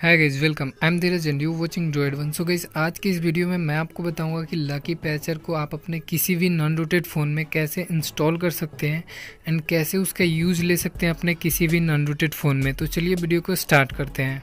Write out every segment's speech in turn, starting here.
Hi guys, welcome. I am Dheeraj and you watching droid one. So guys, आज की इस video में मैं आपको बताऊंगा कि लकी पैचर को आप अपने किसी भी नॉन रूटेड फ़ोन में कैसे इंस्टॉल कर सकते हैं एंड कैसे उसका यूज़ ले सकते हैं अपने किसी भी नॉन रूटेड फ़ोन में। तो चलिए वीडियो को स्टार्ट करते हैं।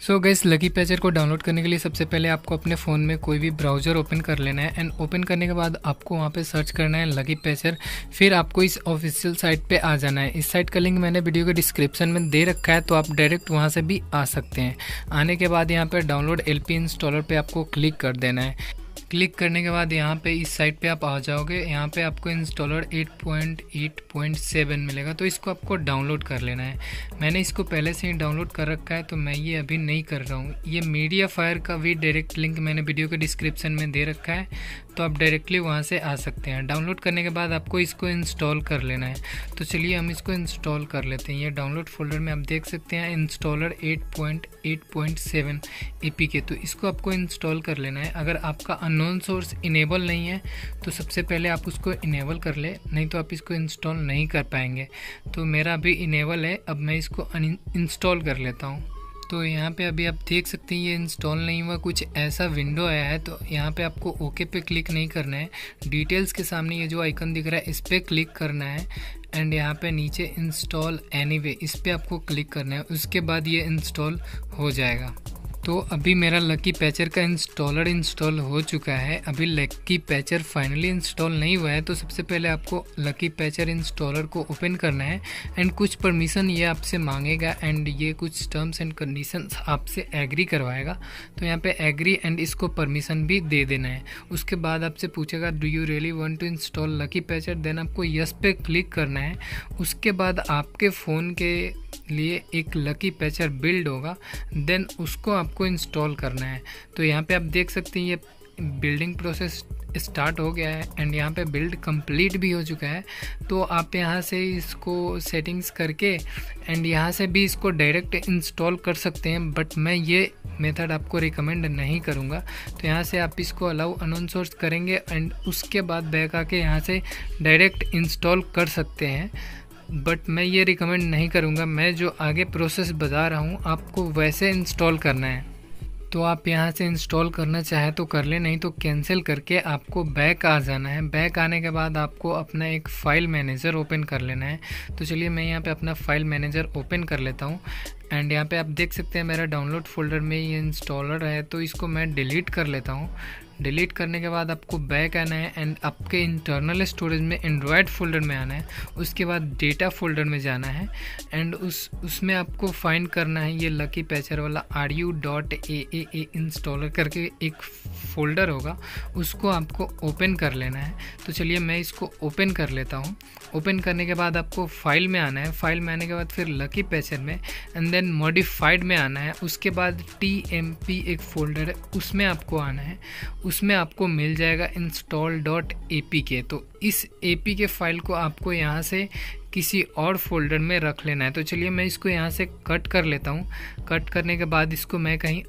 सो गाइस, लकी पैचर को डाउनलोड करने के लिए सबसे पहले आपको अपने फ़ोन में कोई भी ब्राउज़र ओपन कर लेना है एंड ओपन करने के बाद आपको वहाँ पे सर्च करना है लकी पैचर। फिर आपको इस ऑफिशियल साइट पे आ जाना है। इस साइट का लिंक मैंने वीडियो के डिस्क्रिप्शन में दे रखा है, तो आप डायरेक्ट वहाँ से भी आ सकते हैं। आने के बाद यहाँ पर डाउनलोड एलपी इंस्टॉलर पर आपको क्लिक कर देना है। क्लिक करने के बाद यहाँ पे इस साइट पे आप आ जाओगे। यहाँ पे आपको इंस्टॉलर 8.8.7 मिलेगा, तो इसको आपको डाउनलोड कर लेना है। मैंने इसको पहले से ही डाउनलोड कर रखा है, तो मैं ये अभी नहीं कर रहा हूँ। ये मीडिया फायर का भी डायरेक्ट लिंक मैंने वीडियो के डिस्क्रिप्शन में दे रखा है, तो आप डायरेक्टली वहाँ से आ सकते हैं। डाउनलोड करने के बाद आपको इसको इंस्टॉल कर लेना है। तो चलिए हम इसको इंस्टॉल कर लेते हैं। ये डाउनलोड फोल्डर में आप देख सकते हैं इंस्टॉलर 8.8.7 APK, तो इसको आपको इंस्टॉल कर लेना है। अगर आपका अननोन सोर्स इनेबल नहीं है तो सबसे पहले आप उसको इनेबल कर ले, नहीं तो आप इसको इंस्टॉल नहीं कर पाएंगे। तो मेरा अभी इनेबल है, अब मैं इसको इंस्टॉल कर लेता हूँ। तो यहाँ पे अभी आप देख सकते हैं ये इंस्टॉल नहीं हुआ, कुछ ऐसा विंडो आया है। तो यहाँ पे आपको ओके पे क्लिक नहीं करना है, डिटेल्स के सामने ये जो आइकन दिख रहा है इस पर क्लिक करना है एंड यहाँ पे नीचे इंस्टॉल एनीवे इस पर आपको क्लिक करना है। उसके बाद ये इंस्टॉल हो जाएगा। तो अभी मेरा लकी पैचर का इंस्टॉलर इंस्टॉल हो चुका है। अभी लकी पैचर फाइनली इंस्टॉल नहीं हुआ है, तो सबसे पहले आपको लकी पैचर इंस्टॉलर को ओपन करना है एंड कुछ परमिशन ये आपसे मांगेगा एंड ये कुछ टर्म्स एंड कंडीशंस आपसे एग्री करवाएगा। तो यहाँ पे एग्री एंड इसको परमिशन भी दे देना है। उसके बाद आपसे पूछेगा do you really want to install lucky patcher, then आपको यस पे क्लिक करना है। उसके बाद आपके फ़ोन के लिए एक लकी पैचर बिल्ड होगा, देन उसको आपको इंस्टॉल करना है। तो यहाँ पे आप देख सकते हैं ये बिल्डिंग प्रोसेस स्टार्ट हो गया है एंड यहाँ पे बिल्ड कंप्लीट भी हो चुका है। तो आप यहाँ से इसको सेटिंग्स करके एंड यहाँ से भी इसको डायरेक्ट इंस्टॉल कर सकते हैं, बट मैं ये मेथड आपको रिकमेंड नहीं करूँगा। तो यहाँ से आप इसको अलाउ अननोन सोर्स करेंगे एंड उसके बाद बैक आके यहाँ से डायरेक्ट इंस्टॉल कर सकते हैं, बट मैं ये रिकमेंड नहीं करूँगा। मैं जो आगे प्रोसेस बता रहा हूँ आपको वैसे इंस्टॉल करना है। तो आप यहाँ से इंस्टॉल करना चाहे तो कर ले, नहीं तो कैंसिल करके आपको बैक आ जाना है। बैक आने के बाद आपको अपना एक फ़ाइल मैनेजर ओपन कर लेना है। तो चलिए मैं यहाँ पे अपना फ़ाइल मैनेजर ओपन कर लेता हूँ एंड यहाँ पे आप देख सकते हैं मेरा डाउनलोड फोल्डर में ये इंस्टॉलर है, तो इसको मैं डिलीट कर लेता हूँ। डिलीट करने के बाद आपको बैक आना है एंड आपके इंटरनल स्टोरेज में एंड्रॉयड फोल्डर में आना है। उसके बाद डेटा फोल्डर में जाना है एंड उसमें आपको फाइंड करना है ये लकी पैचर वाला ru.aaa इंस्टॉलर करके एक फ़ोल्डर होगा, उसको आपको ओपन कर लेना है। तो चलिए मैं इसको ओपन कर लेता हूँ। ओपन करने के बाद आपको फाइल में आना है। फाइल में आने के बाद फिर लकी पैचर में एंड देन मॉडिफाइड में आना है। उसके बाद tmp एक फ़ोल्डर है उसमें आपको आना है। उसमें आपको मिल जाएगा install.apk। तो इस APK फाइल को आपको यहाँ से किसी और फोल्डर में रख लेना है। तो चलिए मैं इसको यहाँ से कट कर लेता हूँ। कट करने के बाद इसको मैं कहीं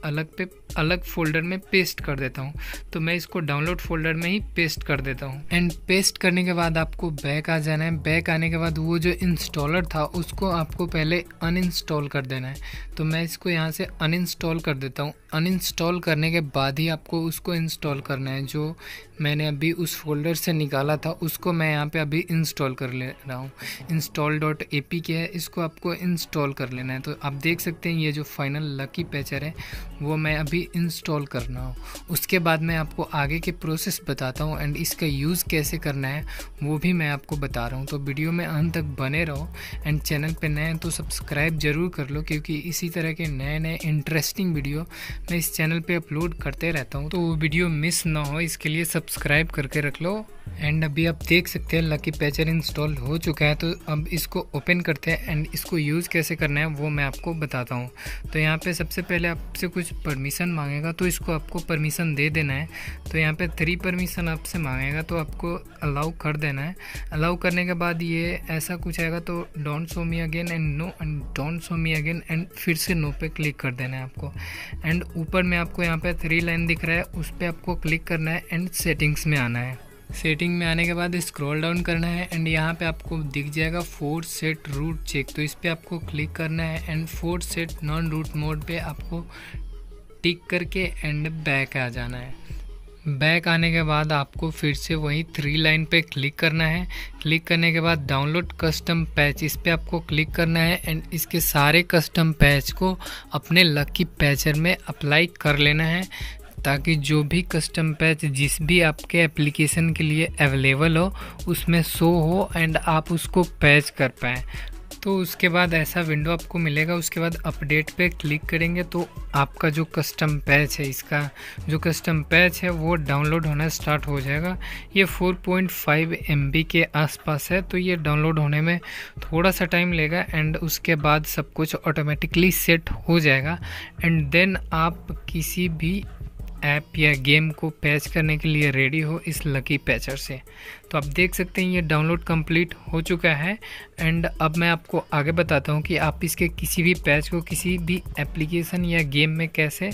अलग फोल्डर में पेस्ट कर देता हूँ। तो मैं इसको डाउनलोड फोल्डर में ही पेस्ट कर देता हूँ एंड पेस्ट करने के बाद आपको बैक आ जाना है। बैक आने के बाद वो जो इंस्टॉलर था उसको आपको पहले अनइंस्टॉल कर देना है। तो मैं इसको यहाँ से अनइंस्टॉल कर देता हूँ। अनइंस्टॉल करने के बाद ही आपको उसको इंस्टॉल करना है। जो मैंने अभी उस फोल्डर से निकाला था उसको मैं यहाँ पे अभी इंस्टॉल कर ले रहा हूँ। install.apk है, इसको आपको इंस्टॉल कर लेना है। तो आप देख सकते हैं ये जो फाइनल लकी पैचर है वो मैं अभी इंस्टॉल करना हूँ। उसके बाद मैं आपको आगे के प्रोसेस बताता हूँ एंड इसका यूज़ कैसे करना है वो भी मैं आपको बता रहा हूँ। तो वीडियो में अंत तक बने रहो एंड चैनल पे नए हैं तो सब्सक्राइब ज़रूर कर लो, क्योंकि इसी तरह के नए नए इंटरेस्टिंग वीडियो मैं इस चैनल पे अपलोड करते रहता हूँ। तो वो वीडियो मिस ना हो इसके लिए सब्सक्राइब करके रख लो। एंड अभी आप देख सकते हैं लकी पैचर इंस्टॉल हो चुका है। तो अब इसको ओपन करते हैं एंड इसको यूज़ कैसे करना है वो मैं आपको बताता हूँ। तो यहाँ पे सबसे पहले आपसे कुछ परमिशन मांगेगा, तो इसको आपको परमिशन दे देना है। तो यहाँ पे 3 परमिशन आपसे मांगेगा, तो आपको अलाउ कर देना है। अलाउ करने के बाद ये ऐसा कुछ आएगा, तो don't show me again and no and don't show me again and फिर से नो पे क्लिक कर देना है आपको। एंड ऊपर में आपको यहाँ पे 3 लाइन दिख रहा है, उस पर आपको क्लिक करना है एंड सेटिंग्स में आना है। सेटिंग में आने के बाद स्क्रॉल डाउन करना है एंड यहाँ पे आपको दिख जाएगा फोर्स सेट रूट चेक, तो इस पर आपको क्लिक करना है and force set non root mode पे आपको टिक करके एंड बैक आ जाना है। बैक आने के बाद आपको फिर से वही 3 लाइन पे क्लिक करना है। क्लिक करने के बाद डाउनलोड कस्टम पैच, इस पर आपको क्लिक करना है एंड इसके सारे कस्टम पैच को अपने लकी पैचर में अप्लाई कर लेना है, ताकि जो भी कस्टम पैच जिस भी आपके एप्लीकेशन के लिए अवेलेबल हो उसमें शो हो एंड आप उसको पैच कर पाएँ। तो उसके बाद ऐसा विंडो आपको मिलेगा। उसके बाद अपडेट पे क्लिक करेंगे तो आपका जो कस्टम पैच है, इसका जो कस्टम पैच है वो डाउनलोड होना स्टार्ट हो जाएगा। ये 4.5 MB के आसपास है, तो ये डाउनलोड होने में थोड़ा सा टाइम लेगा एंड उसके बाद सब कुछ ऑटोमेटिकली सेट हो जाएगा एंड देन आप किसी भी ऐप या गेम को पैच करने के लिए रेडी हो इस लकी पैचर से। तो आप देख सकते हैं ये डाउनलोड कंप्लीट हो चुका है एंड अब मैं आपको आगे बताता हूँ कि आप इसके किसी भी पैच को किसी भी एप्लीकेशन या गेम में कैसे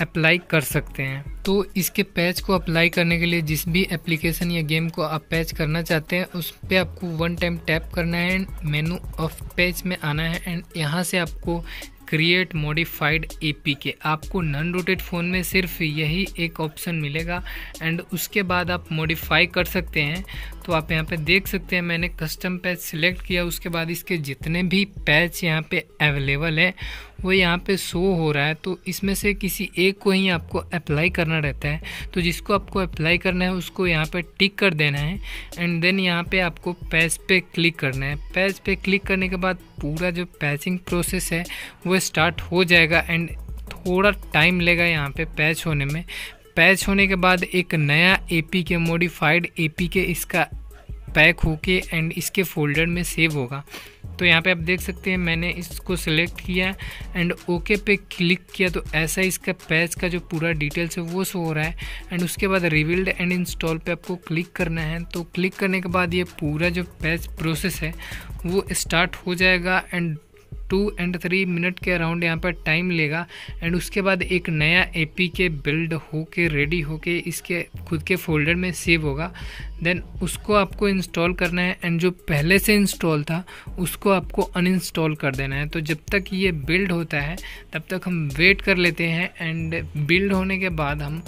अप्लाई कर सकते हैं। तो इसके पैच को अप्लाई करने के लिए जिस भी एप्लीकेशन या गेम को आप पैच करना चाहते हैं उस पर आपको 1 टाइम टैप करना है, मेनू ऑफ पैच में आना है एंड यहाँ से आपको क्रिएट मॉडिफाइड APK, आपको नॉन रूटेड फ़ोन में सिर्फ यही एक ऑप्शन मिलेगा एंड उसके बाद आप मॉडिफाई कर सकते हैं। तो आप यहाँ पे देख सकते हैं मैंने कस्टम पैच सिलेक्ट किया, उसके बाद इसके जितने भी पैच यहाँ पे अवेलेबल है वो यहाँ पे शो हो रहा है। तो इसमें से किसी एक को ही आपको अप्लाई करना रहता है, तो जिसको आपको अप्लाई करना है उसको यहाँ पे टिक कर देना है एंड देन यहाँ पे आपको पैच पे क्लिक करना है। पैच पे क्लिक करने के बाद पूरा जो पैचिंग प्रोसेस है वो स्टार्ट हो जाएगा एंड थोड़ा टाइम लेगा यहाँ पे पैच होने में। पैच होने के बाद एक नया APK मॉडिफाइड APK इसका पैक होके एंड इसके फोल्डर में सेव होगा। तो यहाँ पे आप देख सकते हैं मैंने इसको सिलेक्ट किया एंड ओके पे क्लिक किया, तो ऐसा इसका पैच का जो पूरा डिटेल्स है वो शो हो रहा है एंड उसके बाद रिबिल्ड एंड इंस्टॉल पे आपको क्लिक करना है। तो क्लिक करने के बाद ये पूरा जो पैच प्रोसेस है वो स्टार्ट हो जाएगा एंड 2 and 3 मिनट के अराउंड यहाँ पर टाइम लेगा एंड उसके बाद एक नया APK बिल्ड होके रेडी होके इसके खुद के फोल्डर में सेव होगा। देन उसको आपको इंस्टॉल करना है एंड जो पहले से इंस्टॉल था उसको आपको अनइंस्टॉल कर देना है। तो जब तक ये बिल्ड होता है तब तक हम वेट कर लेते हैं एंड बिल्ड होने के बाद हम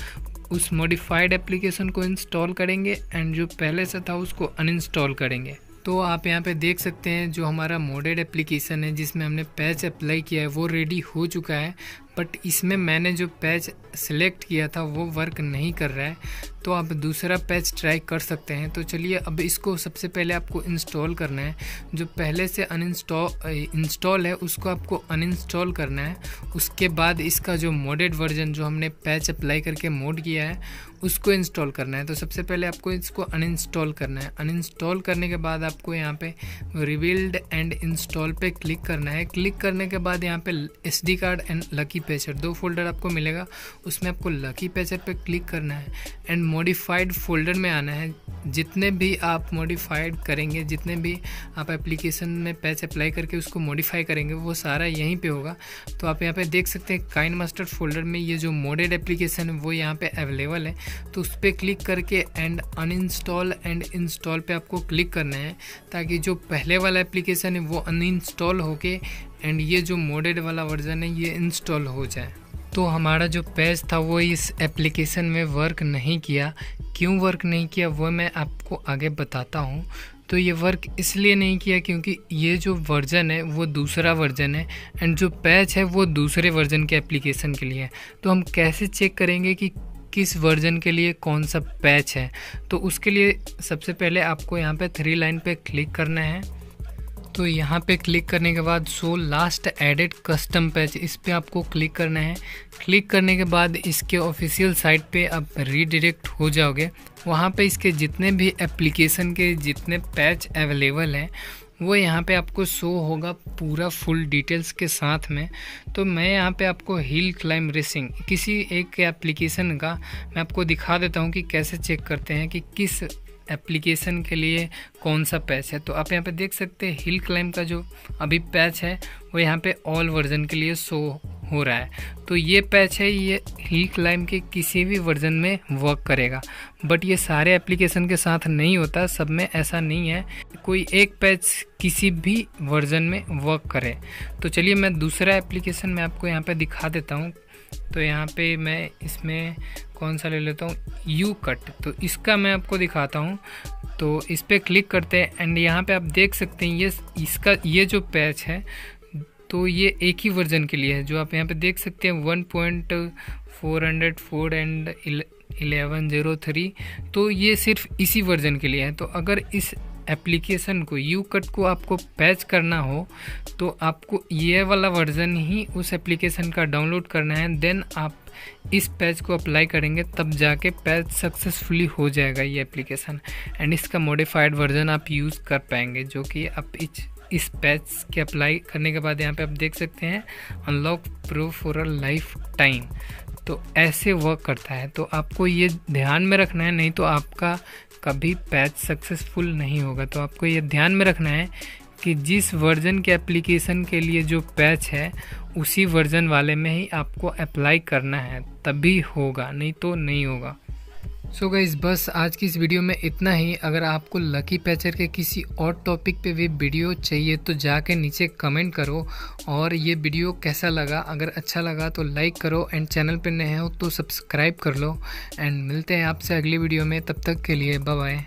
उस मॉडिफाइड एप्लीकेशन को इंस्टॉल करेंगे एंड जो पहले से था उसको अनइंस्टॉल करेंगे। तो आप यहाँ पे देख सकते हैं जो हमारा मोडेड एप्लीकेशन है जिसमें हमने पैच अप्लाई किया है वो रेडी हो चुका है, बट इसमें मैंने जो पैच सिलेक्ट किया था वो वर्क नहीं कर रहा है। तो आप दूसरा पैच ट्राई कर सकते हैं। तो चलिए अब इसको सबसे पहले आपको इंस्टॉल करना है। जो पहले से इंस्टॉल है उसको आपको अनइंस्टॉल करना है। उसके बाद इसका जो मोडेड वर्जन जो हमने पैच अप्लाई करके मोड किया है उसको इंस्टॉल करना है। तो सबसे पहले आपको इसको अनइंस्टॉल करना है। अनइंस्टॉल करने के बाद आपको यहाँ पे रिबिल्ड एंड इंस्टॉल पे क्लिक करना है। क्लिक करने के बाद यहाँ पे SD card and lucky पैचर 2 folder आपको मिलेगा, उसमें आपको लकी पैचर पे क्लिक करना है एंड मॉडिफाइड फोल्डर में आना है। जितने भी आप मॉडिफाइड करेंगे, जितने भी आप एप्लीकेशन में पैच अप्लाई करके उसको मॉडिफाई करेंगे वो सारा यहीं पे होगा। तो आप यहाँ पे देख सकते हैं काइंड मास्टर फोल्डर में ये जो मोडेड एप्लीकेशन है वो यहाँ पे अवेलेबल है। तो उस पर क्लिक करके एंड अनइंस्टॉल एंड इंस्टॉल पे आपको क्लिक करना है ताकि जो पहले वाला एप्लीकेशन है वो अनइंस्टॉल होके एंड ये जो मोडेड वाला वर्जन है ये इंस्टॉल हो जाए। तो हमारा जो पैच था वो इस एप्लीकेशन में वर्क नहीं किया। क्यों वर्क नहीं किया वो मैं आपको आगे बताता हूँ। तो ये वर्क इसलिए नहीं किया क्योंकि ये जो वर्जन है वो दूसरा वर्जन है एंड जो पैच है वो दूसरे वर्जन के एप्लीकेशन के लिए है। तो हम कैसे चेक करेंगे कि किस वर्जन के लिए कौन सा पैच है? तो उसके लिए सबसे पहले आपको यहाँ पे 3 लाइन पे क्लिक करना है। तो यहाँ पे क्लिक करने के बाद show last added custom patch, इस पे आपको क्लिक करना है। क्लिक करने के बाद इसके ऑफिशियल साइट पे आप रीडायरेक्ट हो जाओगे। वहाँ पे इसके जितने भी एप्लीकेशन के जितने पैच अवेलेबल हैं वो यहाँ पे आपको शो होगा पूरा फुल डिटेल्स के साथ में। तो मैं यहाँ पे आपको हिल क्लाइम रेसिंग किसी एक एप्लीकेशन का मैं आपको दिखा देता हूँ कि कैसे चेक करते हैं कि किस एप्लीकेशन के लिए कौन सा पैच है। तो आप यहाँ पे देख सकते हैं हिल क्लाइम का जो अभी पैच है वो यहाँ पे ऑल वर्जन के लिए शो हो रहा है। तो ये पैच है, ये हिल क्लाइंब के किसी भी वर्जन में वर्क करेगा, बट ये सारे एप्लीकेशन के साथ नहीं होता, सब में ऐसा नहीं है कोई एक पैच किसी भी वर्जन में वर्क करे। तो चलिए मैं दूसरा एप्लीकेशन मैं आपको यहाँ पे दिखा देता हूँ। तो यहाँ पे मैं इसमें कौन सा ले लेता हूँ, यू कट। तो इसका मैं आपको दिखाता हूँ। तो इस पर क्लिक करते हैं एंड यहाँ पे आप देख सकते हैं ये जो पैच है तो ये एक ही वर्जन के लिए है, जो आप यहाँ पे देख सकते हैं 1.404 एंड 1103। तो ये सिर्फ इसी वर्जन के लिए है। तो अगर इस एप्लीकेशन को यू कट को आपको पैच करना हो तो आपको ये वाला वर्जन ही उस एप्लीकेशन का डाउनलोड करना है, देन आप इस पैच को अप्लाई करेंगे तब जाके पैच सक्सेसफुली हो जाएगा ये एप्लीकेशन, एंड इसका मॉडिफाइड वर्जन आप यूज़ कर पाएंगे, जो कि आप इस पैच के अप्लाई करने के बाद यहाँ पे आप देख सकते हैं unlock pro for a life time. तो ऐसे वर्क करता है। तो आपको ये ध्यान में रखना है, नहीं तो आपका कभी पैच सक्सेसफुल नहीं होगा। तो आपको ये ध्यान में रखना है कि जिस वर्जन के एप्लीकेशन के लिए जो पैच है उसी वर्जन वाले में ही आपको अप्लाई करना है, तभी होगा, नहीं तो नहीं होगा। सो गाइस, बस आज की इस वीडियो में इतना ही। अगर आपको लकी पैचर के किसी और टॉपिक पे भी वीडियो चाहिए तो जाके नीचे कमेंट करो, और ये वीडियो कैसा लगा, अगर अच्छा लगा तो लाइक करो, एंड चैनल पे नए हो तो सब्सक्राइब कर लो। एंड मिलते हैं आपसे अगली वीडियो में, तब तक के लिए बाय बाय।